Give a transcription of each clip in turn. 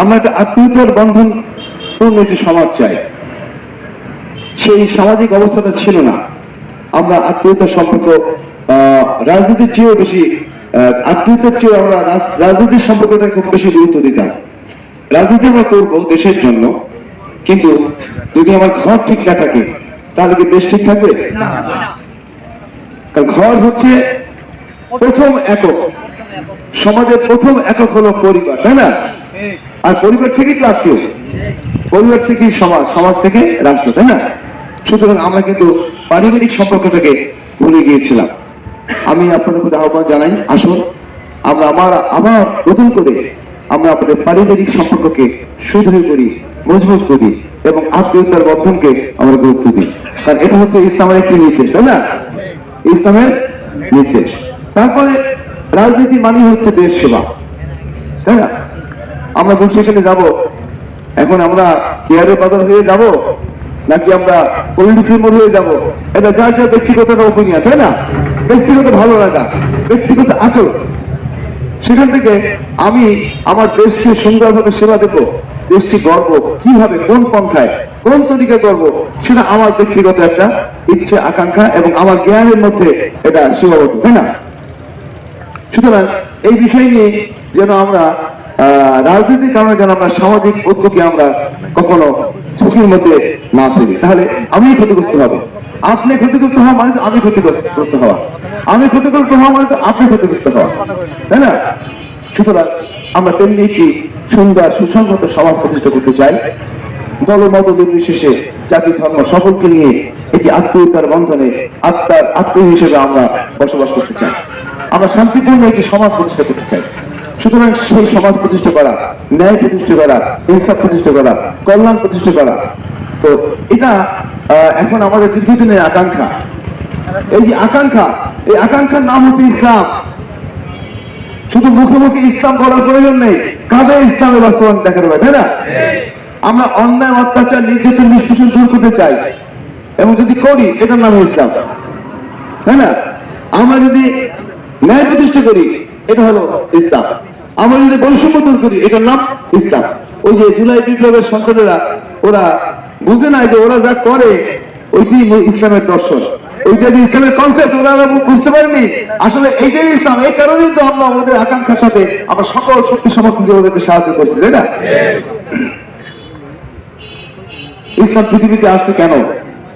আমরা একটা আত্মীয়তার বন্ধন পূর্ণ একটি সমাজ চাই। সেই সামাজিক অবস্থাটা ছিল না। আমরা আত্মীয়তার সম্পর্ক রাজনীতির চেয়েও বেশি, আত্মীয়তার চেয়ে আমরা রাজনীতির সম্পর্কটা খুব বেশি গুরুত্ব দিতাম। রাজনীতি আমরা করবো দেশের জন্য, কিন্তু যদি আমার ঘর ঠিক না থাকে তাহলে কি দেশ ঠিক থাকবে? কারণ ঘর হচ্ছে প্রথম একক, সমাজের প্রথম একক হলো পরিবার, তাই না? আর পরিবার থেকেই তো আত্মীয়, পরিবার থেকেই সমাজ, সমাজ থেকে রাষ্ট্র, তাই না? সুতরাং আমরা কিন্তু পারিবারিক সম্পর্কটাকে ভুলে গিয়েছিলাম। আমি আপনাদের প্রতি আহ্বান জানাই, আসুন আমরা আবার নতুন করে আমরা আমাদের পারিবারিক সম্পর্ককে সুদৃঢ় করি, মজবুত করি এবং আত্মীয়তার বন্ধনকে আমরা গুরুত্ব দিই। কারণ এটা হচ্ছে ইসলামের একটি নির্দেশ, তাই না? ইসলামের নির্দেশ। তারপরে রাজনীতি মানে হচ্ছে দেশ সেবা, তাই না? আমরা বসে এখানে যাবো, এখন আমরা কেয়ারের বাজার হয়ে যাব নাকি আমরা পলিটিক্সের মধ্যে হয়ে যাবো, এটা যার যার ব্যক্তিগত ওপিনিয়ন, তাই না? ব্যক্তিগত ভালো লাগা, ব্যক্তিগত আচরণ। সেখান থেকে আমি আমার দেশকে সুন্দরভাবে সেবা দেবো, দেশকে গর্ব কিভাবে, কোন পন্থায়, কোন তরিকা করবো, সেটা আমার ব্যক্তিগত একটা ইচ্ছে, আকাঙ্ক্ষা এবং আমার জ্ঞানের মধ্যে এটা সীমাবদ্ধ, তাই না? সুতরাং এই বিষয় নিয়ে যেন আমরা রাজনীতির কারণে যেন আমরা সামাজিক ঐক্যকে আমরা কখনো ঝুঁকির মধ্যে না ফেলি, তাহলে আমি ক্ষতিগ্রস্ত হব। আপনি ক্ষতিগ্রস্ত হওয়া মানে তো আমি ক্ষতিগ্রস্ত হওয়া, আমি ক্ষতিগ্রস্ত হওয়া মানে তো আপনি ক্ষতিগ্রস্ত হওয়া, তাই না? সুতরাং আমরা তেমনি একটি সুন্দর সুসংহত সমাজ প্রতিষ্ঠা করতে চাই। দলমত নির্বিশেষে জাতি ধর্ম সকলকে নিয়ে একটি আত্মীয়তার বন্ধনে আত্মীয় হিসেবে আমরা বসবাস করতে চাই। আমরা শান্তিপূর্ণ একটি সমাজ প্রতিষ্ঠা করতে চাই। সুতরাং সেই সমাজ প্রতিষ্ঠা করা, ন্যায় প্রতিষ্ঠা করা, ইনসাফ প্রতিষ্ঠা করা, কল্যাণ প্রতিষ্ঠা করা, তো এটা এখন আমাদের দীর্ঘদিনের আকাঙ্ক্ষা। এই যে আকাঙ্ক্ষা, এই আকাঙ্ক্ষার নাম হচ্ছে ইসলাম। শুধু মুখে মুখে ইসলাম বলার প্রয়োজন নেই, কাজে ইসলামের বাস্তবায়ন দেখা যাবে, তাই না? আমরা অন্যায়, অত্যাচার, নির্যাতন, নিষ্পেষণ দূর করতে চাই এবং যদি করি এটার নাম ইসলাম, তাই না? আমরা যদি ন্যায় প্রতিষ্ঠা করি এটা হলো ইসলাম, আমরা যদি বৈষম্য দূর করি এটার নাম ইসলাম। ওই যে জুলাই বিপ্লবের সন্তানেরা ওরা বুঝে নাই যে ওরা যা করে ওইটি ইসলামের দর্শন, ওইটা যে ইসলামের কনসেপ্ট ওরা বুঝতে পারেনি। আসলে এইটাই ইসলাম। এই কারণেই তো আমরা আমাদের আকাঙ্ক্ষার সাথে আমরা সকল শক্তি সমর্থন দিয়ে ওদেরকে সাহায্য করছি, তাই না? ইসলাম পৃথিবীতে আসছে কেন?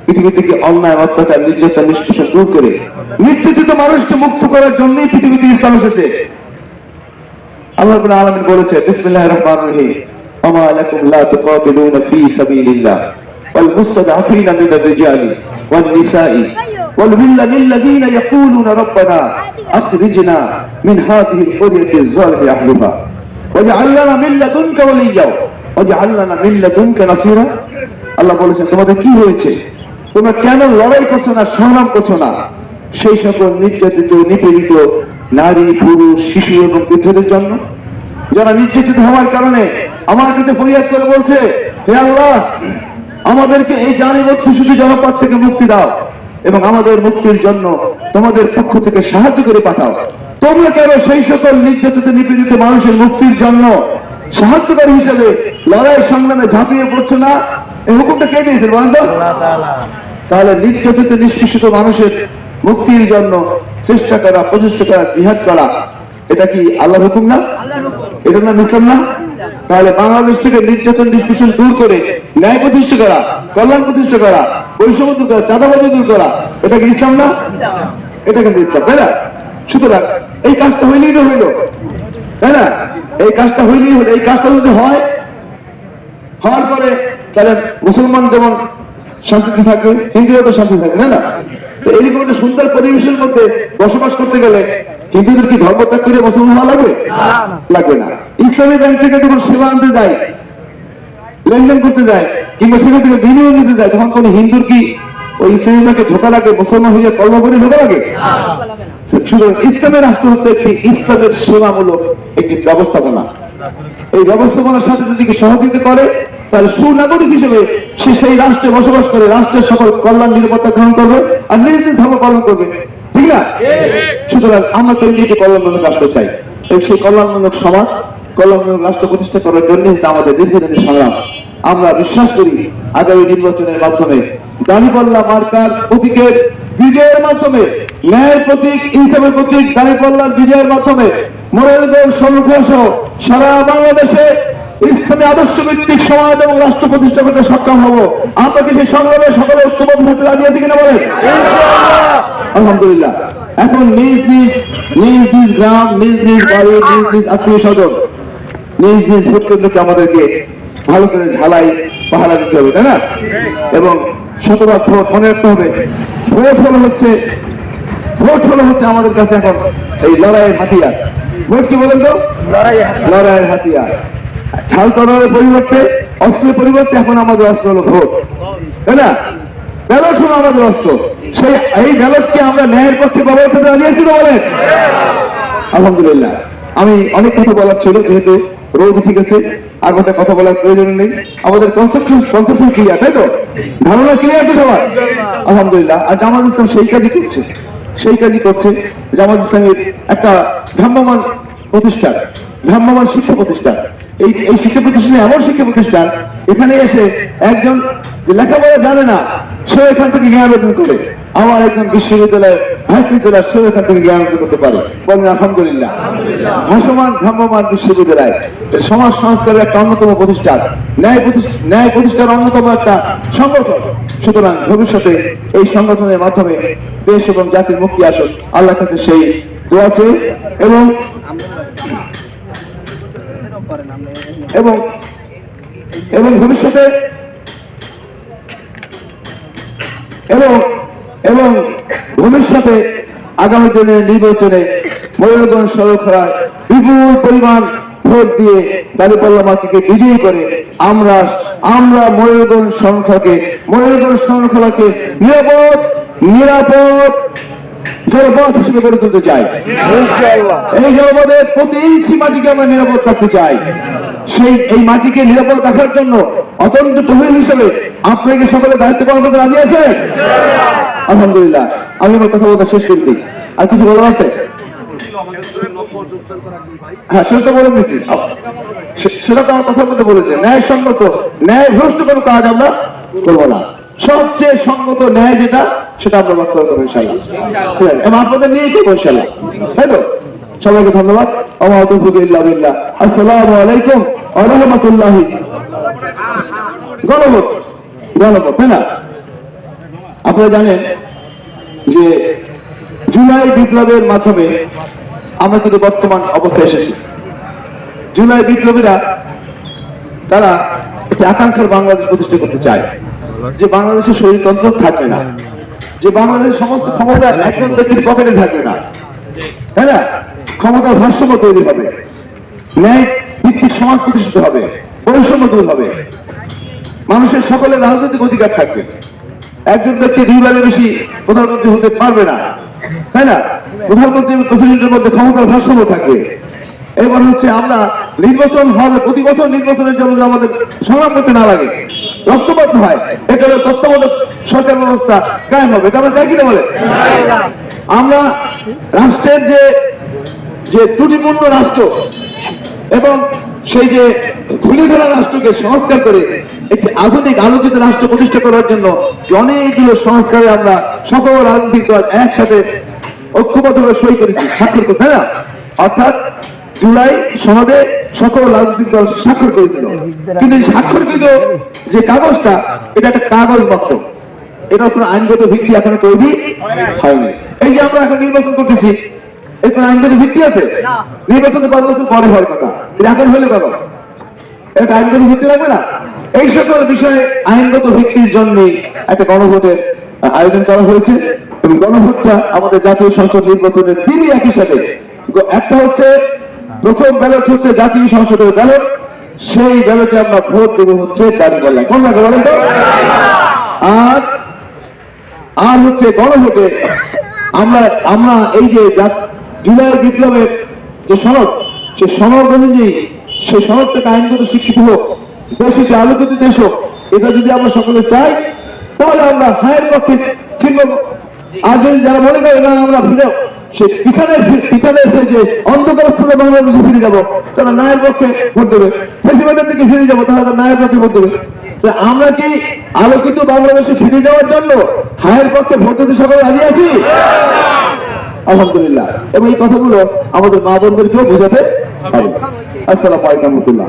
পৃথিবী থেকে অন্যায়, অত্যাচার, নির্যাতন, নিষ্পেষণ দূর করে নির্যাতিত মানুষকে মুক্ত করার জন্যই পৃথিবীতে ইসলাম এসেছে। আল্লাহ রাব্বুল আলামিন বলেছে, বিসমিল্লাহির রহমানির রহিম, ওয়া লাকুম লা তুকাতিলুনা ফি সাবিলিল্লাহ ওয়াল মুস্তাদআফিনা মিনার রিজালি ওয়ান নিসাই ওয়াল লিল্লাযিনা ইয়াকুলুনা রাব্বানা আখরিজনা মিন হাযিহিল ক্বরিয়াতি যালিমি আহলিহা ওয়াজআল লানা মিন লাদুনকা ওয়ালিয়্যা ওয়াজআল লানা মিন লাদুনকা নাসীরা। আল্লাহ বলেছেন, তোমাদের কি হয়েছে? তোমরা কেন লড়াই করছো না, সংগ্রাম করছো না সেই সকল নির্যাতিত, নিপীড়িত নারী, পুরুষ, শিশু এবং বৃদ্ধদের জন্য, যারা নির্যাতিত হওয়ার কারণে আমার কাছে ফরিয়াদ করে বলছে, হে আল্লাহ, আমাদেরকে এই জালিম অধ্যুষিত জনপদ থেকে মুক্তি দাও এবং আমাদের মুক্তির জন্য তোমাদের পক্ষ থেকে সাহায্য করে পাঠাও। তোমরা কেন সেই সকল নির্যাতিত, নিপীড়িত মানুষের মুক্তির জন্য সাহায্যকারী হিসেবে লড়াই সংগ্রামে ঝাঁপিয়ে পড়ছো না? এই হুকুমটা কে দিয়েছে বলেন তো? তাহলে নির্যাতিত, নিষ্পেষিত মানুষের মুক্তির জন্য চেষ্টা করা, প্রচেষ্টা করা, জিহাদ করা, এটা কি আল্লাহর হুকুম না? এটার নাম ইসলাম না? তাহলে বাংলাদেশ থেকে নির্যাতন, নিষ্পেষণ দূর করে ন্যায় প্রতিষ্ঠা করা, কল্যাণ প্রতিষ্ঠা করা, বৈষম্য দূর করা, চাঁদাবাজি দূর করা, এটা কি ইসলাম না? এটা কিন্তু ইসলাম, তাই না? সুতরাং এই কাজটা হইলেই তো হইল, তাই না? এই কাজটা হইলেই হলো। এই কাজটা যদি হয়, হওয়ার পরে তাহলে মুসলমান যেমন শান্তিতে থাকবে, হিন্দুরা তো শান্তি থাকবে, তাই না? তো এরকম একটা সুন্দর পরিবেশের মধ্যে বসবাস করতে গেলে হিন্দুদের কি ধর্ম ত্যাগ করে মুসলমান হওয়া লাগবে? লাগবে না। ইসলামী ব্যাংক থেকে যখন সেবা আনতে যায়, লেনদেন করতে যায়, কিংবা সেখান থেকে বিনিয়োগ নিতে যায়, তখন কোন হিন্দুর কি ওই ইসলামী ব্যাংকে ঢোকা লাগে, মুসলমান হয়ে কলমা করে ঢোকা লাগে? সুতরাং ইসলামের রাষ্ট্র হচ্ছে একটি ইসলামের সেবামূলক একটি ব্যবস্থাপনা। এই ব্যবস্থাপনার সাথে যদি সহযোগিতা করে তাহলে সুনাগরিক হিসেবে সে সেই রাষ্ট্রে বসবাস করে রাষ্ট্রের সকল কল্যাণ নিরাপত্তা গ্রহণ করবে আর নিজ নিজ ধর্ম পালন করবে, ঠিক না? সুতরাং আমরা তো একটি কল্যাণমূলক রাষ্ট্র চাই, সেই কল্যাণমূলক সমাজ কল্যাণমূলক রাষ্ট্র প্রতিষ্ঠা করার জন্য আমাদের দীর্ঘদিনের সংগ্রাম। আমরা বিশ্বাস করি আগামী নির্বাচনের মাধ্যমে দাঁড়িপাল্লা মার্কার প্রতীকের বিজয়ের মাধ্যমে, ন্যায়ের প্রতীক, ইনসাফের প্রতীক দাঁড়িপাল্লার বিজয়ের মাধ্যমে মোরেলগঞ্জ সংখ্যা সহ সারা বাংলাদেশে ইসলামী আদর্শ ভিত্তিক সমাজ এবং রাষ্ট্র প্রতিষ্ঠা করতে সক্ষম হব। আমরা কি সেই সংগ্রামে সকলে ঐক্যবদ্ধ থাকতে রাজি আছি কিনা বলেন? আলহামদুলিল্লাহ। এখন নিজ নিজ গ্রাম, নিজ নিজ বাড়ি, নিজ নিজ আত্মীয় স্বজন, নিজ নিজ ভোট কেন্দ্রকে আমাদেরকে ভালো করে ঝালাই পাহারা দিতে হবে, তাই না? এবং শতভাগ ভোট মনে রাখতে হবে। ভোট হলো হচ্ছে আমাদের কাছে এখন এই লড়াইয়ের হাতিয়ার। ভোট কি বলেন তো? লড়াইয়ের হাতিয়ার। ঢাল তলোয়ারের পরিবর্তে, অস্ত্রের পরিবর্তে এখন আমাদের অস্ত্র হলো ভোট, তাই না? ব্যালট হলো আমাদের অস্ত্র। এই ব্যালটকে আমরা ন্যায়ের পক্ষে ব্যবহার করতে রাজি আছি বলেন? আলহামদুলিল্লাহ। আমি অনেক কথা বলার ছিল, যেহেতু রোদ ঠিক আছে, আর মধ্যে কথা বলার প্রয়োজন নেই। আমাদের কনসেপশন ক্লিয়ার, তাই তো? ধারণা ক্লিয়ার তো সবার? আলহামদুলিল্লাহ। আর জামাত ইসলাম সেই কাজই করছে। জামাত ইসলামের একটা ভ্রাম্যমান প্রতিষ্ঠান, ভ্রাম্যমান শিক্ষা প্রতিষ্ঠান। এই শিক্ষা প্রতিষ্ঠানে এমন শিক্ষা প্রতিষ্ঠান, এখানে এসে একজন লেখাপড়া জানে না, সে এখান থেকে জ্ঞান অর্জন করে। আমার একজন বিশ্ববিদ্যালয়ের ভাইস চ্যান্সেলর, সে এখান থেকে জ্ঞান অর্জন করতে পারে। বলেন আলহামদুলিল্লাহ। ভাসমান ভ্রাম্যমান বিশ্ববিদ্যালয় সমাজ সংস্কারের একটা অন্যতম প্রতিষ্ঠান, ন্যায় প্রতিষ্ঠার অন্যতম একটা সংগঠন। সুতরাং ভবিষ্যতে এই সংগঠনের মাধ্যমে দেশ এবং জাতির মুক্তি আসুক, আল্লাহর কাছে সেই দোয়া চেয়ে এবং ভবিষ্যতে আগামী দিনের নির্বাচনে ময়ূরগঞ্জ সড়করায় বিপুল পরিমাণ ভোট দিয়ে দাঁড়িপাল্লা মাটিকে বিজয়ী করে আমরা ময়ূরগঞ্জ শৃঙ্খলাকে নিরাপদ জনপদ হিসেবে গড়ে তুলতে চাই। এই জনপদের প্রতি ইঞ্চি মাটিকে আমরা নিরাপদ রাখতে চাই। এই মাটিকে নিরাপদ রাখার জন্য অত্যন্ত প্রহরী হিসেবে আপনাকে সকলে দায়িত্ব পালন করতে রাজি আছেন? আলহামদুলিল্লাহ। আমি আমার কথা বলতে শেষ করে দিই। আর কিছু বলার আছে? হ্যাঁ, সেটা তো বলে দিচ্ছি। সেটা তো আমার কথার মধ্যে বলেছে, ন্যায়সঙ্গত, ন্যায় ভ্রষ্ট কোনো কাজ আমরা করবো না। সবচেয়ে সঙ্গত ন্যায় যেটা, সেটা আমরা বাস্তবায়ন করবো ইনশাআল্লাহ, এবং আপনাদের নিয়েই করবো ইনশাআল্লাহ, তাই তো? সবাইকে ধন্যবাদ। আসসালামু আলাইকুম ওয়া রাহমাতুল্লাহি। গণভোট, তাই না? আপনারা জানেন যে জুলাই বিপ্লবের মাধ্যমে আমরা কিন্তু বর্তমান অবস্থায় এসেছি। জুলাই বিপ্লবীরা তারা একটি আকাঙ্ক্ষার বাংলাদেশ প্রতিষ্ঠা করতে চায়, যে বাংলাদেশের স্বৈরতন্ত্র থাকবে না, যে বাংলাদেশের সমস্ত ক্ষমতা একজন ব্যক্তির পকেটে থাকবে না, তাই না? ক্ষমতার ভারসাম্য তৈরি হবে, ন্যায় ভিত্তিক সমাজ প্রতিষ্ঠিত হবে, বৈষম্য দূর হবে, মানুষের সকলের রাজনৈতিক অধিকার থাকবে। একজন ব্যক্তি দুইবারের বেশি প্রধানমন্ত্রী হতে পারবে না, তাই না? প্রধানমন্ত্রী এবং প্রেসিডেন্টের মধ্যে ক্ষমতার ভারসাম্য থাকবে। এবার হচ্ছে আমরা নির্বাচন হবে, প্রতি বছর নির্বাচনের জন্য আমাদের সংগ্রাম করতে না লাগে, রক্তপাত হয়, এটা তত্ত্বাবধায়ক সরকার ব্যবস্থা কায়েম হবে। এটা আমরা চাই কিনা বলে? আমরা রাষ্ট্রের যে ত্রুটিপূর্ণ রাষ্ট্র এবং সেই যে ঘুরে ধরা রাষ্ট্রকে সংস্কার করে একটি আধুনিক আলোকিত রাষ্ট্র প্রতিষ্ঠা করার জন্য অনেকগুলো সংস্কারে আমরা সকল রাজনৈতিক দল একসাথে ঐক্যবদ্ধভাবে সই করেছি, স্বাক্ষর করতে, তাই না? অর্থাৎ জুলাই সনদে সকল রাজনৈতিক দল স্বাক্ষর করেছিল, কিন্তু স্বাক্ষরকৃত যে কাগজটা, এটা একটা কাগজ মাত্র, এটার কোনো আইনগত ভিত্তি এখনো তৈরি হয়নি। এই যে আমরা এখন নির্বাচন করতেছি, এর কোনো আইনগত ভিত্তি আছে? নির্বাচন তো 5 বছর পরে হওয়ার কথা, এটা এখন হলে কেন? এটা আইনগত ভিত্তি লাগবে না? এই সকল বিষয়ে আইনগত ভিত্তির জন্য একটা গণভোটের আয়োজন করা হয়েছে, এবং গণভোটটা আমাদের জাতীয় সংসদ নির্বাচনের তিনই একই সাথে। একটা হচ্ছে প্রথম ব্যালট হচ্ছে জাতীয় সংসদের ব্যালট, সেই ব্যালটে আমরা ভোট দেবো হচ্ছে দাঁড়িপাল্লায়। কোন লাগে বলেন তো? আর হচ্ছে গণভোটে আমরা এই যে জুলাই বিপ্লবের যে সনদ, সে সনদ অনুযায়ী সেই সনদটাকে আইনগত স্বীকৃতি হোক, দেশে যে আলোকিত দেশ হোক, এটা যদি আমরা সকলে চাই, তাহলে আমরা হায়ের পক্ষে ছিল। আর যদি যারা মনে করে না আমরা সে পিছনে এসে যে অন্ধকার ছিল বাংলাদেশে ফিরে যাবো, তারা ন্যায়ের পক্ষে ভোট দেবে। ফেসিবাদের দিকে ফিরে যাবো, তারা ন্যায়ের পক্ষে ভোট দেবে। আমরা কি আলোকিত বাংলাদেশে ফিরে যাওয়ার জন্য হায়ের পক্ষে ভোট দিতে সকলে রাজি আছি? আলহামদুলিল্লাহ। এবং এই কথাগুলো আমাদের মা বোনদেরকেও বোঝাতে হবে। আসসালামু আলাইকুম ওয়া রাহমাতুল্লাহ।